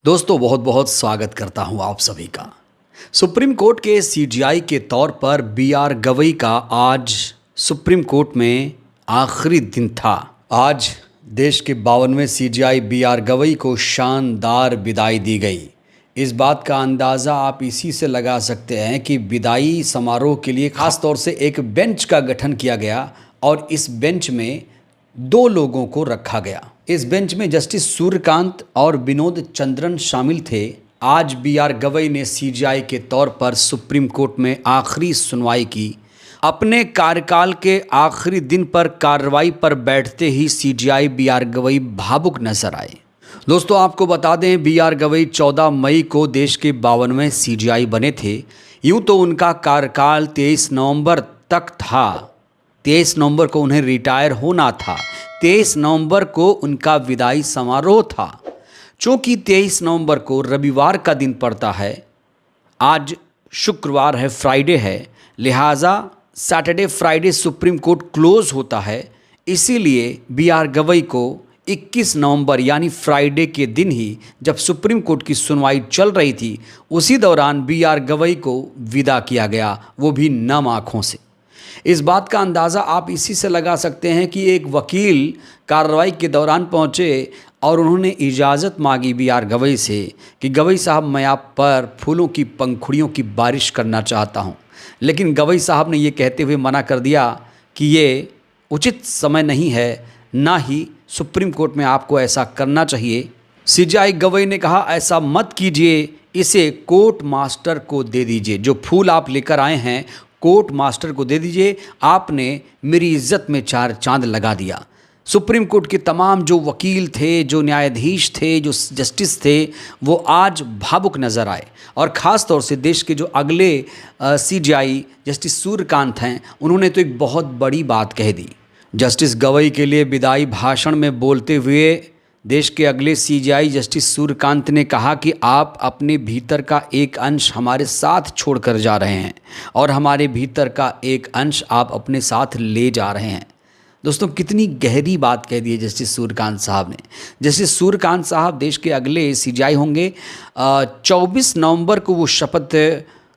दोस्तों बहुत बहुत स्वागत करता हूं आप सभी का। सुप्रीम कोर्ट के सीजेआई के तौर पर बी आर गवई का आज सुप्रीम कोर्ट में आखिरी दिन था। आज देश के 52वें सीजेआई बी.आर. गवई को शानदार विदाई दी गई। इस बात का अंदाज़ा आप इसी से लगा सकते हैं कि विदाई समारोह के लिए खास तौर से एक बेंच का गठन किया गया और इस बेंच में दो लोगों को रखा गया। इस बेंच में जस्टिस सूर्यकांत और विनोद चंद्रन शामिल थे। आज बी.आर. गवई ने सीजेआई के तौर पर सुप्रीम कोर्ट में आखिरी सुनवाई की। अपने कार्यकाल के आखिरी दिन पर कार्रवाई पर बैठते ही सीजेआई बी.आर. गवई भावुक नजर आए। दोस्तों आपको बता दें, बी.आर. गवई 14 मई को देश के 52वें सीजेआई बने थे। यूँ तो उनका कार्यकाल 23 नवंबर तक था। 23 नवंबर को उन्हें रिटायर होना था। 23 नवंबर को उनका विदाई समारोह था। चूँकि 23 नवंबर को रविवार का दिन पड़ता है, आज शुक्रवार है, फ्राइडे है, लिहाजा Saturday Friday supreme court close होता है। इसीलिए बी.आर. गवई को 21 नवंबर यानी फ्राइडे के दिन ही जब सुप्रीम कोर्ट की सुनवाई चल रही थी, उसी दौरान बी.आर. गवई को विदा किया गया, वो भी नम आँखों से। इस बात का अंदाज़ा आप इसी से लगा सकते हैं कि एक वकील कार्रवाई के दौरान पहुंचे और उन्होंने इजाज़त मांगी बी.आर. गवई से कि गवई साहब, मैं आप पर फूलों की पंखुड़ियों की बारिश करना चाहता हूं। लेकिन गवई साहब ने ये कहते हुए मना कर दिया कि ये उचित समय नहीं है, ना ही सुप्रीम कोर्ट में आपको ऐसा करना चाहिए। सीजेआई गवई ने कहा, ऐसा मत कीजिए, इसे कोर्ट मास्टर को दे दीजिए। जो फूल आप लेकर आए हैं कोर्ट मास्टर को दे दीजिए। आपने मेरी इज्जत में चार चांद लगा दिया। सुप्रीम कोर्ट के तमाम जो वकील थे, जो न्यायाधीश थे, जो जस्टिस थे, वो आज भावुक नज़र आए। और ख़ास तौर से देश के जो अगले सीजेआई जस्टिस सूर्यकांत हैं, उन्होंने तो एक बहुत बड़ी बात कह दी। जस्टिस गवई के लिए विदाई भाषण में बोलते हुए देश के अगले सीजेआई जस्टिस सूर्यकांत ने कहा कि आप अपने भीतर का एक अंश हमारे साथ छोड़कर जा रहे हैं और हमारे भीतर का एक अंश आप अपने साथ ले जा रहे हैं। दोस्तों कितनी गहरी बात कह दी है जस्टिस सूर्यकांत साहब ने। जस्टिस सूर्यकांत साहब देश के अगले सीजेआई होंगे। 24 नवंबर को वो शपथ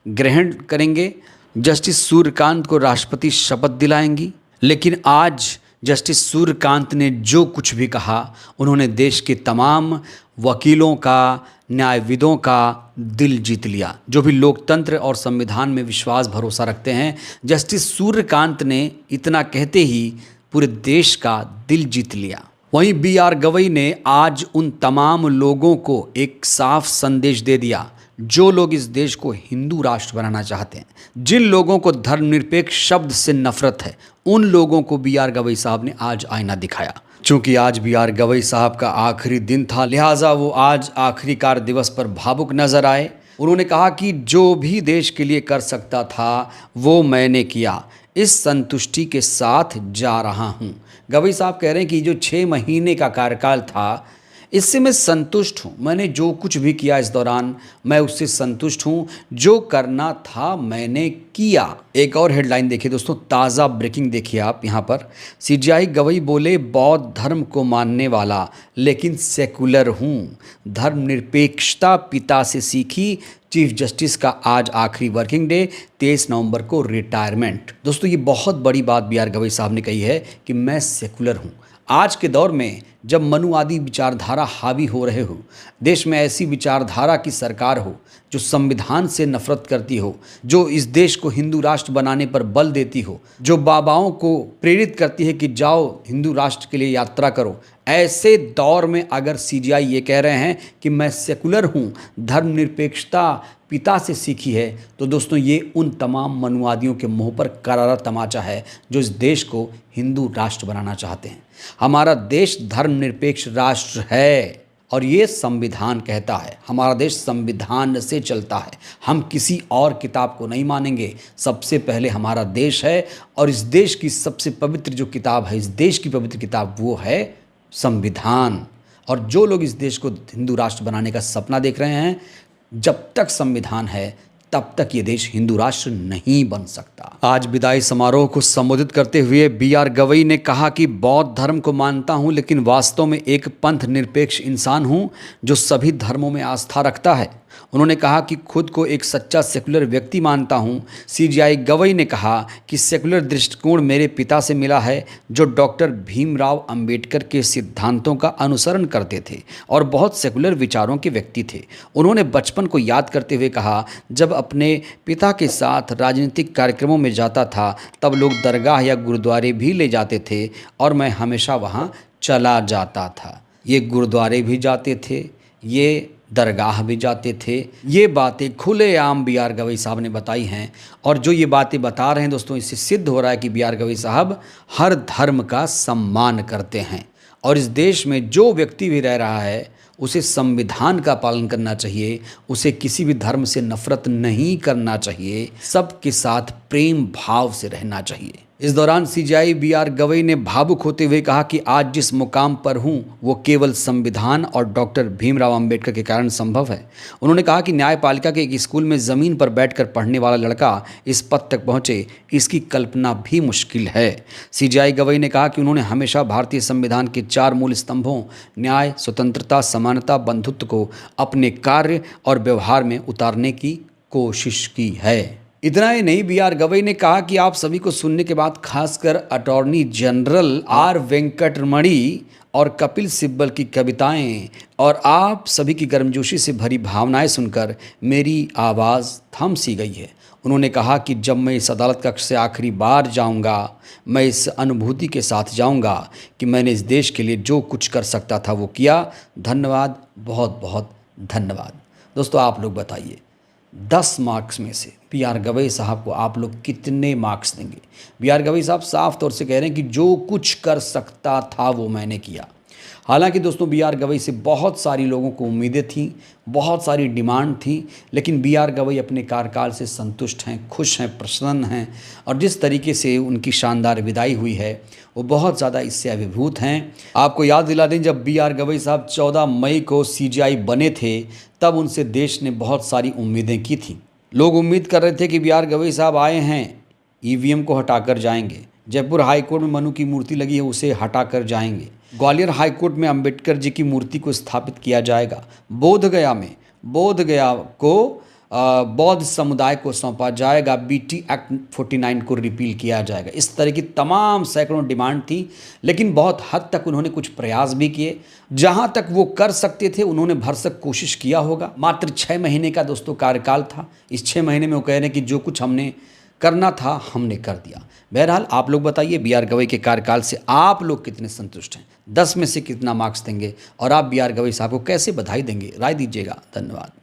ग्रहण करेंगे। जस्टिस सूर्यकांत को राष्ट्रपति शपथ दिलाएंगी। लेकिन आज जस्टिस सूर्यकांत ने जो कुछ भी कहा, उन्होंने देश के तमाम वकीलों का, न्यायविदों का दिल जीत लिया। जो भी लोकतंत्र और संविधान में विश्वास भरोसा रखते हैं, जस्टिस सूर्यकांत ने इतना कहते ही पूरे देश का दिल जीत लिया। वहीं बी.आर. गवई ने आज उन तमाम लोगों को एक साफ संदेश दे दिया जो लोग इस देश को हिंदू राष्ट्र बनाना चाहते हैं, जिन लोगों को धर्मनिरपेक्ष शब्द से नफरत है, उन लोगों को बी.आर. गवई साहब ने आज आईना दिखाया। चूंकि आज बी.आर. गवई साहब का आखिरी दिन था, लिहाजा वो आज आखिरी कार्य दिवस पर भावुक नजर आए। उन्होंने कहा कि जो भी देश के लिए कर सकता था वो मैंने किया, इस संतुष्टि के साथ जा रहा हूँ। गवई साहब कह रहे हैं कि जो 6 महीने का कार्यकाल था, इससे मैं संतुष्ट हूँ। मैंने जो कुछ भी किया इस दौरान, मैं उससे संतुष्ट हूँ। जो करना था मैंने किया। एक और हेडलाइन देखिए दोस्तों, ताज़ा ब्रेकिंग देखिए आप यहाँ पर। सीजेआई गवई बोले, बौद्ध धर्म को मानने वाला लेकिन सेकुलर हूँ। धर्मनिरपेक्षता पिता से सीखी। चीफ जस्टिस का आज आखिरी वर्किंग डे, 23 नवंबर को रिटायरमेंट। दोस्तों ये बहुत बड़ी बात बी.आर. गवई साहब ने कही है कि मैं सेकुलर हूँ। आज के दौर में जब मनुवादी विचारधारा हावी हो रहे हो, देश में ऐसी विचारधारा की सरकार हो जो संविधान से नफरत करती हो, जो इस देश को हिंदू राष्ट्र बनाने पर बल देती हो, जो बाबाओं को प्रेरित करती है कि जाओ हिंदू राष्ट्र के लिए यात्रा करो, ऐसे दौर में अगर सीजेआई ये कह रहे हैं कि मैं सेकुलर हूँ, धर्मनिरपेक्षता पिता से सीखी है, तो दोस्तों ये उन तमाम मनुवादियों के मुंह पर करारा तमाचा है जो इस देश को हिंदू राष्ट्र बनाना चाहते हैं। हमारा देश धर्मनिरपेक्ष राष्ट्र है और ये संविधान कहता है। हमारा देश संविधान से चलता है। हम किसी और किताब को नहीं मानेंगे। सबसे पहले हमारा देश है और इस देश की सबसे पवित्र जो किताब है, इस देश की पवित्र किताब, वो है संविधान। और जो लोग इस देश को हिंदू राष्ट्र बनाने का सपना देख रहे हैं, जब तक संविधान है तब तक ये देश हिंदू राष्ट्र नहीं बन सकता। आज विदाई समारोह को संबोधित करते हुए बी.आर. गवई ने कहा कि बौद्ध धर्म को मानता हूं, लेकिन वास्तव में एक पंथ निरपेक्ष इंसान हूं जो सभी धर्मों में आस्था रखता है। उन्होंने कहा कि खुद को एक सच्चा सेकुलर व्यक्ति मानता हूं। सी.जी.आई. गवई ने कहा कि सेकुलर दृष्टिकोण मेरे पिता से मिला है, जो डॉक्टर भीमराव अंबेडकर के सिद्धांतों का अनुसरण करते थे और बहुत सेकुलर विचारों के व्यक्ति थे। उन्होंने बचपन को याद करते हुए कहा, जब अपने पिता के साथ राजनीतिक कार्यक्रमों में जाता था तब लोग दरगाह या गुरुद्वारे भी ले जाते थे और मैं हमेशा वहाँ चला जाता था। ये गुरुद्वारे भी जाते थे, ये दरगाह भी जाते थे। ये बातें खुलेआम बी.आर. गवई साहब ने बताई हैं और जो ये बातें बता रहे हैं दोस्तों, इससे सिद्ध हो रहा है कि बी.आर. गवई साहब हर धर्म का सम्मान करते हैं और इस देश में जो व्यक्ति भी रह रहा है उसे संविधान का पालन करना चाहिए, उसे किसी भी धर्म से नफरत नहीं करना चाहिए, सबके साथ प्रेम भाव से रहना चाहिए। इस दौरान सी.जी.आई. बी.आर. गवई ने भावुक होते हुए कहा कि आज जिस मुकाम पर हूं वो केवल संविधान और डॉक्टर भीमराव अंबेडकर के कारण संभव है। उन्होंने कहा कि न्यायपालिका के एक स्कूल में ज़मीन पर बैठकर पढ़ने वाला लड़का इस पद तक पहुंचे, इसकी कल्पना भी मुश्किल है। सी.जी.आई. गवई ने कहा कि उन्होंने हमेशा भारतीय संविधान के 4 मूल स्तंभों न्याय, स्वतंत्रता, समानता, बंधुत्व को अपने कार्य और व्यवहार में उतारने की कोशिश की है। इतना ही नहीं, बी.आर. गवई ने कहा कि आप सभी को सुनने के बाद खासकर अटॉर्नी जनरल आर. वेंकटरमणि और कपिल सिब्बल की कविताएं और आप सभी की गर्मजोशी से भरी भावनाएं सुनकर मेरी आवाज़ थम सी गई है। उन्होंने कहा कि जब मैं इस अदालत कक्ष से आखिरी बार जाऊंगा, मैं इस अनुभूति के साथ जाऊंगा कि मैंने इस देश के लिए जो कुछ कर सकता था वो किया। धन्यवाद, बहुत बहुत धन्यवाद। दोस्तों, आप लोग बताइए, 10 मार्क्स में से बी.आर. गवई साहब को आप लोग कितने मार्क्स देंगे? बी.आर. गवई साहब साफ तौर से कह रहे हैं कि जो कुछ कर सकता था वो मैंने किया। हालांकि दोस्तों, बी.आर. गवई से बहुत सारी लोगों को उम्मीदें थीं, बहुत सारी डिमांड थी, लेकिन बी.आर. गवई अपने कार्यकाल से संतुष्ट हैं, खुश हैं, प्रसन्न हैं और जिस तरीके से उनकी शानदार विदाई हुई है वो बहुत ज़्यादा इससे अभिभूत हैं। आपको याद दिला दें, जब बी.आर. गवई साहब 14 मई को सी.जी.आई. बने थे तब उनसे देश ने बहुत सारी उम्मीदें की थी। लोग उम्मीद कर रहे थे कि बी.आर. गवई साहब आए हैं, ईवीएम को हटाकर जाएंगे, जयपुर हाईकोर्ट में मनु की मूर्ति लगी है उसे हटाकर जाएंगे, ग्वालियर हाईकोर्ट में अंबेडकर जी की मूर्ति को स्थापित किया जाएगा, बोधगया को बौद्ध समुदाय को सौंपा जाएगा, बीटी एक्ट 49 को रिपील किया जाएगा। इस तरह की तमाम सैकड़ों डिमांड थी, लेकिन बहुत हद तक उन्होंने कुछ प्रयास भी किए। जहां तक वो कर सकते थे उन्होंने भरसक कोशिश किया होगा। मात्र 6 महीने का दोस्तों कार्यकाल था। इस 6 महीने में वो कह रहे हैं कि जो कुछ हमने करना था हमने कर दिया। बहरहाल आप लोग बताइए, बी.आर. गवई के कार्यकाल से आप लोग कितने संतुष्ट हैं? 10 में से कितना मार्क्स देंगे और आप बी.आर. गवई साहब को कैसे बधाई देंगे? राय दीजिएगा। धन्यवाद।